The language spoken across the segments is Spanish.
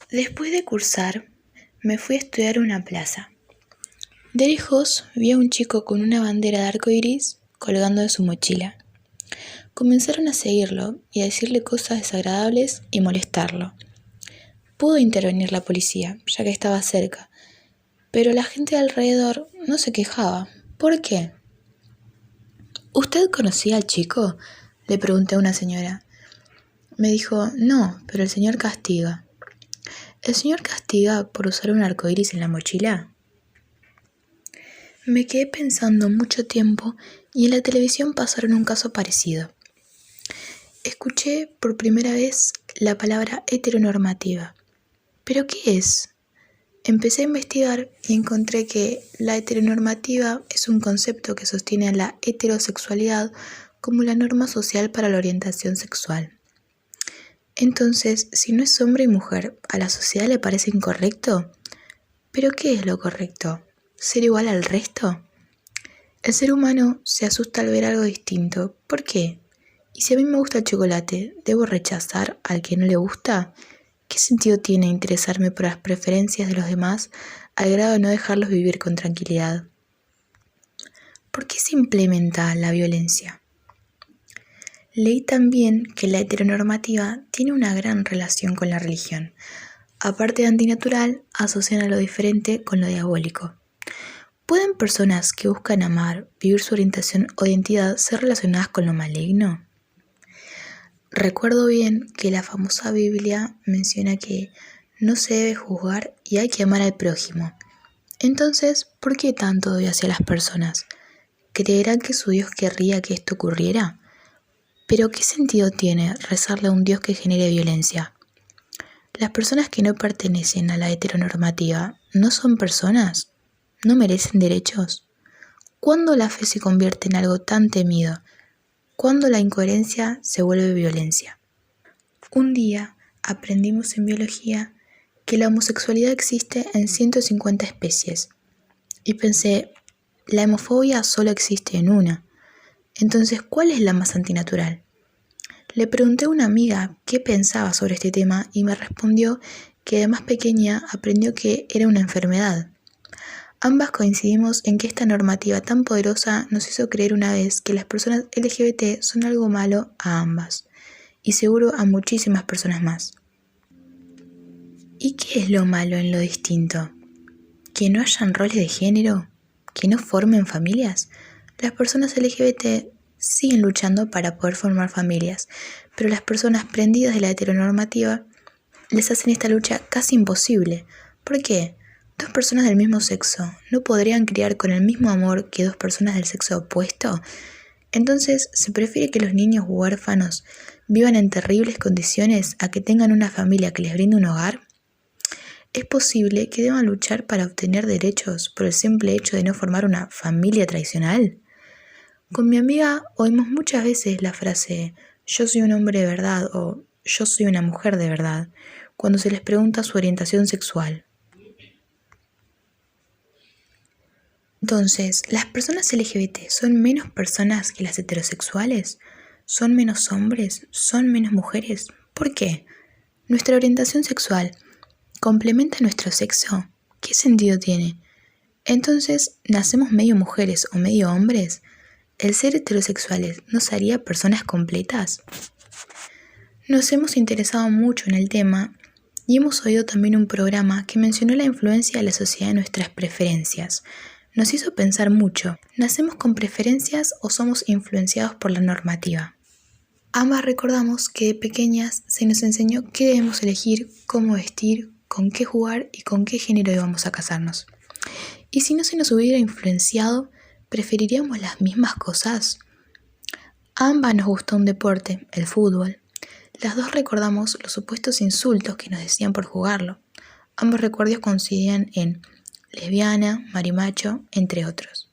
Después de cursar, me fui a estudiar a una plaza. De lejos vi a un chico con una bandera de arco iris colgando de su mochila. Comenzaron a seguirlo y a decirle cosas desagradables y molestarlo. Pudo intervenir la policía, ya que estaba cerca, pero la gente de alrededor no se quejaba. ¿Por qué? ¿Usted conocía al chico?, le pregunté a una señora. Me dijo, no, pero el señor castiga. ¿El señor castiga por usar un arco iris en la mochila? Me quedé pensando mucho tiempo y en la televisión pasaron un caso parecido. Escuché por primera vez la palabra heteronormativa. ¿Pero qué es? Empecé a investigar y encontré que la heteronormativa es un concepto que sostiene a la heterosexualidad como la norma social para la orientación sexual. Entonces, si no es hombre y mujer, ¿a la sociedad le parece incorrecto? ¿Pero qué es lo correcto? ¿Ser igual al resto? El ser humano se asusta al ver algo distinto. ¿Por qué? ¿Y si a mí me gusta el chocolate, debo rechazar al que no le gusta? ¿Qué sentido tiene interesarme por las preferencias de los demás al grado de no dejarlos vivir con tranquilidad? ¿Por qué se implementa la violencia? Leí también que la heteronormativa tiene una gran relación con la religión. Aparte de antinatural, asocian a lo diferente con lo diabólico. ¿Pueden personas que buscan amar, vivir su orientación o identidad ser relacionadas con lo maligno? Recuerdo bien que la famosa Biblia menciona que no se debe juzgar y hay que amar al prójimo. Entonces, ¿por qué tanto odio hacia las personas? ¿Creerán que su Dios querría que esto ocurriera? ¿Pero qué sentido tiene rezarle a un Dios que genere violencia? ¿Las personas que no pertenecen a la heteronormativa no son personas? ¿No merecen derechos? ¿Cuándo la fe se convierte en algo tan temido? ¿Cuándo la incoherencia se vuelve violencia? Un día aprendimos en biología que la homosexualidad existe en 150 especies. Y pensé, la homofobia solo existe en una. Entonces, ¿cuál es la más antinatural? Le pregunté a una amiga qué pensaba sobre este tema y me respondió que de más pequeña aprendió que era una enfermedad. Ambas coincidimos en que esta normativa tan poderosa nos hizo creer una vez que las personas LGBT son algo malo a ambas, y seguro a muchísimas personas más. ¿Y qué es lo malo en lo distinto? ¿Que no hayan roles de género? ¿Que no formen familias? Las personas LGBT siguen luchando para poder formar familias, pero las personas prendidas de la heteronormativa les hacen esta lucha casi imposible. ¿Por qué? ¿Dos personas del mismo sexo no podrían criar con el mismo amor que dos personas del sexo opuesto? Entonces, ¿se prefiere que los niños huérfanos vivan en terribles condiciones a que tengan una familia que les brinde un hogar? ¿Es posible que deban luchar para obtener derechos por el simple hecho de no formar una familia tradicional? Con mi amiga oímos muchas veces la frase «yo soy un hombre de verdad» o «yo soy una mujer de verdad» cuando se les pregunta su orientación sexual. Entonces, ¿las personas LGBT son menos personas que las heterosexuales? ¿Son menos hombres? ¿Son menos mujeres? ¿Por qué? ¿Nuestra orientación sexual complementa nuestro sexo? ¿Qué sentido tiene? Entonces, ¿nacemos medio mujeres o medio hombres? ¿El ser heterosexuales nos haría personas completas? Nos hemos interesado mucho en el tema y hemos oído también un programa que mencionó la influencia de la sociedad en nuestras preferencias. Nos hizo pensar mucho, ¿nacemos con preferencias o somos influenciados por la normativa? Ambas recordamos que de pequeñas se nos enseñó qué debemos elegir, cómo vestir, con qué jugar y con qué género íbamos a casarnos. Y si no se nos hubiera influenciado, ¿preferiríamos las mismas cosas? A ambas nos gustó un deporte, el fútbol. Las dos recordamos los supuestos insultos que nos decían por jugarlo. Ambos recuerdos coincidían en lesbiana, marimacho, entre otros.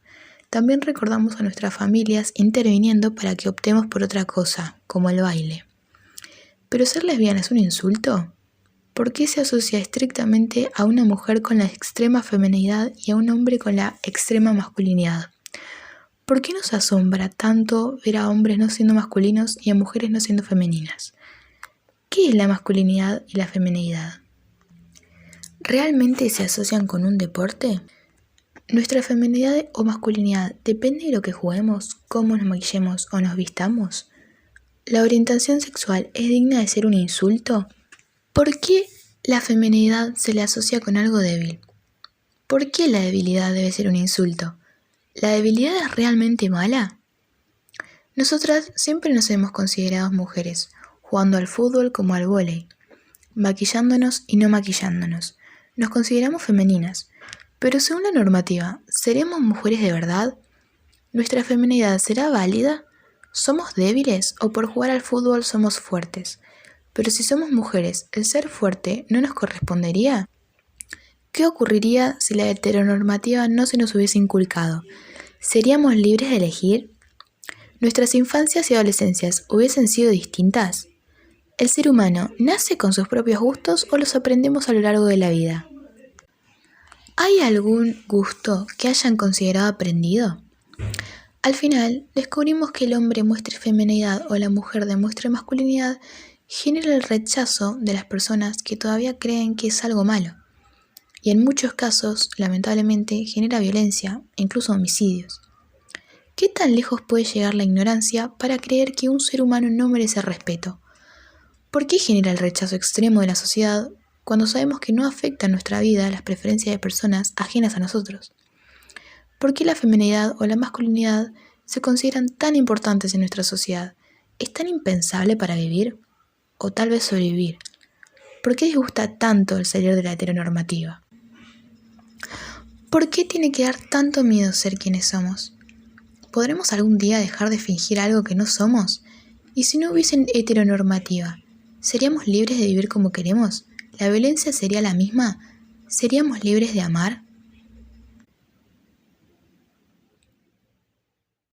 También recordamos a nuestras familias interviniendo para que optemos por otra cosa, como el baile. ¿Pero ser lesbiana es un insulto? ¿Por qué se asocia estrictamente a una mujer con la extrema feminidad y a un hombre con la extrema masculinidad? ¿Por qué nos asombra tanto ver a hombres no siendo masculinos y a mujeres no siendo femeninas? ¿Qué es la masculinidad y la feminidad? ¿realmente se asocian con un deporte? ¿Nuestra feminidad o masculinidad depende de lo que juguemos, cómo nos maquillemos o nos vistamos? ¿La orientación sexual es digna de ser un insulto? ¿Por qué la feminidad se le asocia con algo débil? ¿Por qué la debilidad debe ser un insulto? ¿La debilidad es realmente mala? Nosotras siempre nos hemos considerado mujeres, jugando al fútbol como al vóley, maquillándonos y no maquillándonos. Nos consideramos femeninas, pero según la normativa, ¿seremos mujeres de verdad? ¿Nuestra feminidad será válida? ¿Somos débiles o por jugar al fútbol somos fuertes? Pero si somos mujeres, ¿el ser fuerte no nos correspondería? ¿Qué ocurriría si la heteronormativa no se nos hubiese inculcado? ¿Seríamos libres de elegir? ¿Nuestras infancias y adolescencias hubiesen sido distintas? ¿El ser humano nace con sus propios gustos o los aprendemos a lo largo de la vida? ¿Hay algún gusto que hayan considerado aprendido? Al final, descubrimos que el hombre muestre feminidad o la mujer demuestre masculinidad genera el rechazo de las personas que todavía creen que es algo malo. Y en muchos casos, lamentablemente, genera violencia e incluso homicidios. ¿Qué tan lejos puede llegar la ignorancia para creer que un ser humano no merece respeto? ¿Por qué genera el rechazo extremo de la sociedad cuando sabemos que no afecta en nuestra vida las preferencias de personas ajenas a nosotros? ¿Por qué la feminidad o la masculinidad se consideran tan importantes en nuestra sociedad? ¿Es tan impensable para vivir? ¿O tal vez sobrevivir? ¿Por qué disgusta tanto el salir de la heteronormativa? ¿Por qué tiene que dar tanto miedo ser quienes somos? ¿Podremos algún día dejar de fingir algo que no somos? ¿Y si no hubiese heteronormativa, seríamos libres de vivir como queremos? ¿La violencia sería la misma? ¿Seríamos libres de amar?